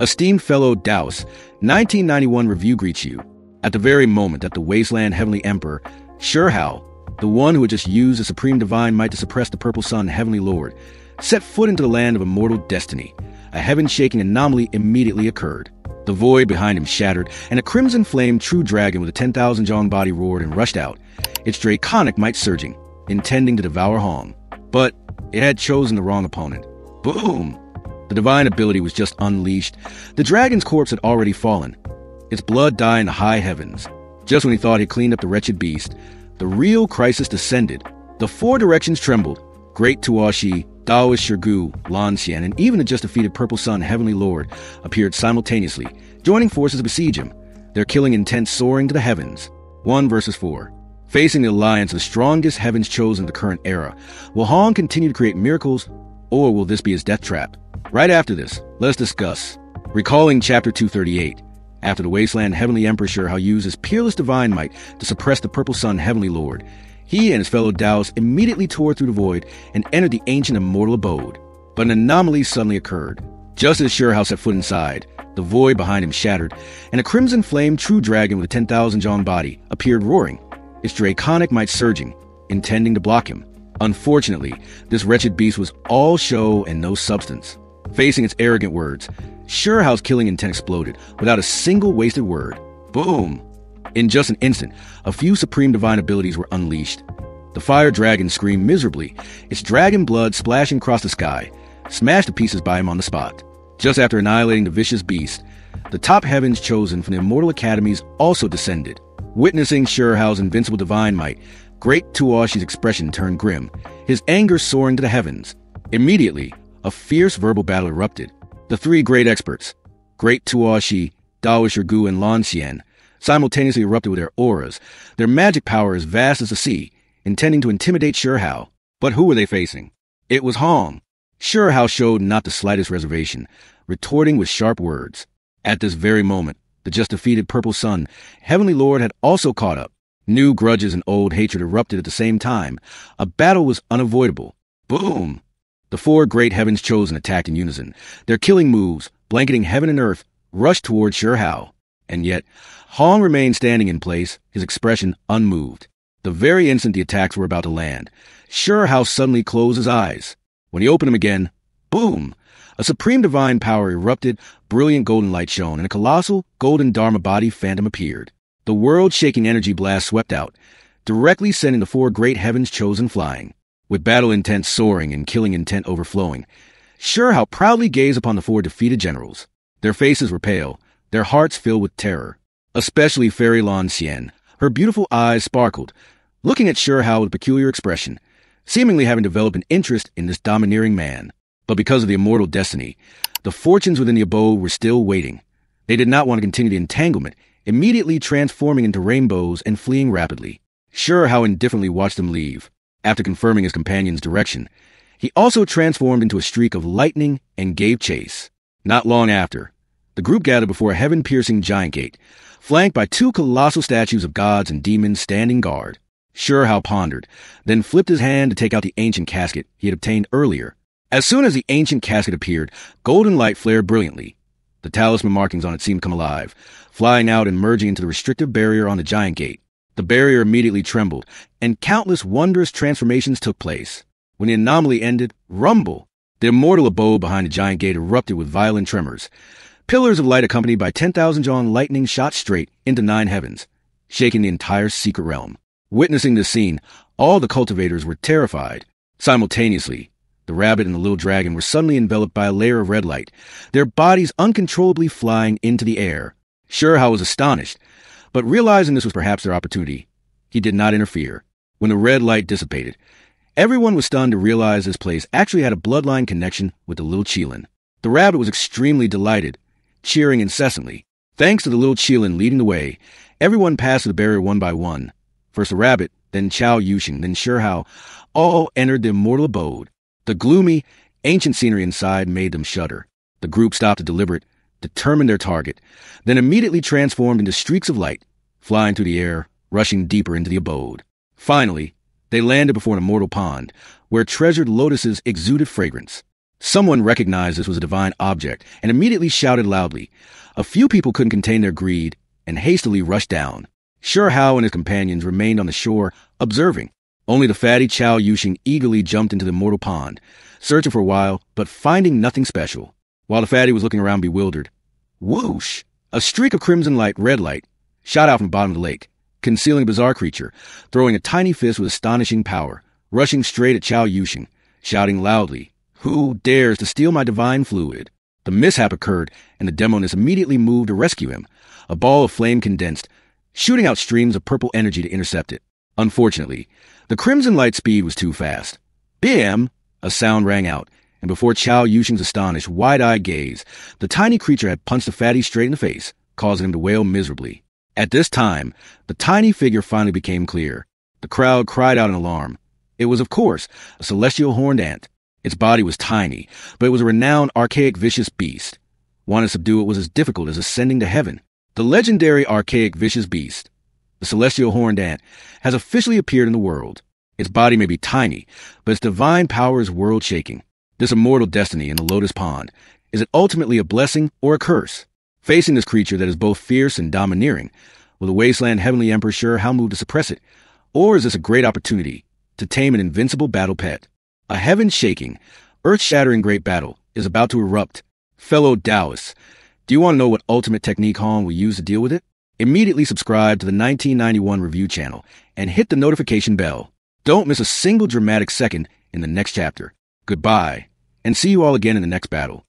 Esteemed fellow Daos, 1991 review greets you. At the very moment that the Wasteland Heavenly Emperor, Shurhao, the one who had just used the supreme divine might to suppress the Purple Sun Heavenly Lord, set foot into the land of immortal destiny, a heaven-shaking anomaly immediately occurred. The void behind him shattered, and a crimson-flamed true dragon with a 10,000 Zhong body roared and rushed out, its draconic might surging, intending to devour HOANG. But it had chosen the wrong opponent. Boom! The divine ability was just unleashed. The dragon's corpse had already fallen, its blood dying in the high heavens. Just when he thought he'd cleaned up the wretched beast, the real crisis descended. The four directions trembled. Great Tuashi, Daoist Shirgu, Lan Xian, and even the just-defeated Purple Sun Heavenly Lord appeared simultaneously, joining forces to besiege him, their killing intent soaring to the heavens. 1 versus 4. Facing the alliance of the strongest heavens chosen in the current era, will HOANG continue to create miracles, or will this be his death trap? Right after this, let's discuss. Recalling Chapter 238, after the Wasteland Heavenly Emperor Shurhao used his peerless divine might to suppress the Purple Sun Heavenly Lord, he and his fellow Daos immediately tore through the void and entered the ancient immortal abode. But an anomaly suddenly occurred. Just as Shurhao set foot inside, the void behind him shattered, and a crimson-flamed true dragon with a 10,000 Zhong body appeared roaring, its draconic might surging, intending to block him. Unfortunately, this wretched beast was all show and no substance. Facing its arrogant words, Shurhao's killing intent exploded without a single wasted word. Boom! In just an instant, a few supreme divine abilities were unleashed. The fire dragon screamed miserably, its dragon blood splashing across the sky, smashed to pieces by him on the spot. Just after annihilating the vicious beast, the top heavens chosen from the immortal academies also descended. Witnessing Shurhao's invincible divine might, Great Tuashi's expression turned grim, his anger soaring to the heavens. Immediately, a fierce verbal battle erupted. The three great experts, Great Tuashi, Daoist Shirgu, and Lan Xian, simultaneously erupted with their auras, their magic power as vast as the sea, intending to intimidate Shurhao. But who were they facing? It was HOANG. Shurhao showed not the slightest reservation, retorting with sharp words. At this very moment, the just-defeated Purple Sun Heavenly Lord had also caught up. New grudges and old hatred erupted at the same time. A battle was unavoidable. Boom! The four great heavens chosen attacked in unison. Their killing moves, blanketing heaven and earth, rushed toward Shurhao. And yet, HOANG remained standing in place, his expression unmoved. The very instant the attacks were about to land, Shurhao suddenly closed his eyes. When he opened them again, boom! A supreme divine power erupted, brilliant golden light shone, and a colossal golden Dharma body phantom appeared. The world-shaking energy blast swept out, directly sending the four great heavens chosen flying. With battle intent soaring and killing intent overflowing, Shurhao proudly gazed upon the four defeated generals. Their faces were pale, their hearts filled with terror. Especially Fairy Lan Xian. Her beautiful eyes sparkled, looking at Shurhao with a peculiar expression, seemingly having developed an interest in this domineering man. But because of the immortal destiny, the fortunes within the abode were still waiting. They did not want to continue the entanglement, immediately transforming into rainbows and fleeing rapidly. Shurhao indifferently watched them leave. After confirming his companion's direction, he also transformed into a streak of lightning and gave chase. Not long after, the group gathered before a heaven-piercing giant gate, flanked by two colossal statues of gods and demons standing guard. Shurhao pondered, then flipped his hand to take out the ancient casket he had obtained earlier. As soon as the ancient casket appeared, golden light flared brilliantly. The talisman markings on it seemed to come alive, flying out and merging into the restrictive barrier on the giant gate. The barrier immediately trembled, and countless wondrous transformations took place. When the anomaly ended, rumble! The immortal abode behind the giant gate erupted with violent tremors. Pillars of light accompanied by 10,000 Zhong lightning shot straight into 9 heavens, shaking the entire secret realm. Witnessing this scene, all the cultivators were terrified. Simultaneously, the rabbit and the little dragon were suddenly enveloped by a layer of red light, their bodies uncontrollably flying into the air. Shurhao was astonished, but realizing this was perhaps their opportunity, he did not interfere. When the red light dissipated, everyone was stunned to realize this place actually had a bloodline connection with the little Qilin. The rabbit was extremely delighted, cheering incessantly. Thanks to the little Qilin leading the way, everyone passed the barrier one by one. First the rabbit, then Chao Yuxing, then Shurhao, all entered the immortal abode. The gloomy, ancient scenery inside made them shudder. The group stopped to deliberate, determined their target, then immediately transformed into streaks of light, flying through the air, rushing deeper into the abode. Finally, they landed before an immortal pond, where treasured lotuses exuded fragrance. Someone recognized this was a divine object and immediately shouted loudly. A few people couldn't contain their greed and hastily rushed down. Sure Hao and his companions remained on the shore, observing. Only the fatty Chao Yuxing eagerly jumped into the mortal pond, searching for a while, but finding nothing special. While the fatty was looking around bewildered, whoosh! A streak of crimson light, red light, shot out from the bottom of the lake, concealing a bizarre creature, throwing a tiny fist with astonishing power, rushing straight at Chao Yuxing, shouting loudly, "Who dares to steal my divine fluid?" The mishap occurred, and the demoness immediately moved to rescue him. A ball of flame condensed, shooting out streams of purple energy to intercept it. Unfortunately, the crimson light speed was too fast. Bam! A sound rang out, and before Chao Yuxing's astonished, wide-eyed gaze, the tiny creature had punched the fatty straight in the face, causing him to wail miserably. At this time, the tiny figure finally became clear. The crowd cried out in alarm. It was, of course, a celestial horned ant. Its body was tiny, but it was a renowned, archaic, vicious beast. One to subdue it was as difficult as ascending to heaven. The legendary archaic, vicious beast, the celestial horned ant, has officially appeared in the world. Its body may be tiny, but its divine power is world-shaking. This immortal destiny in the Lotus Pond, is it ultimately a blessing or a curse? Facing this creature that is both fierce and domineering, will the Wasteland Heavenly Emperor sure how move to suppress it? Or is this a great opportunity to tame an invincible battle pet? A heaven-shaking, earth-shattering great battle is about to erupt. Fellow Taoists, do you want to know what ultimate technique HOANG will use to deal with it? Immediately subscribe to the 1991 Review channel and hit the notification bell. Don't miss a single dramatic second in the next chapter. Goodbye, and see you all again in the next battle.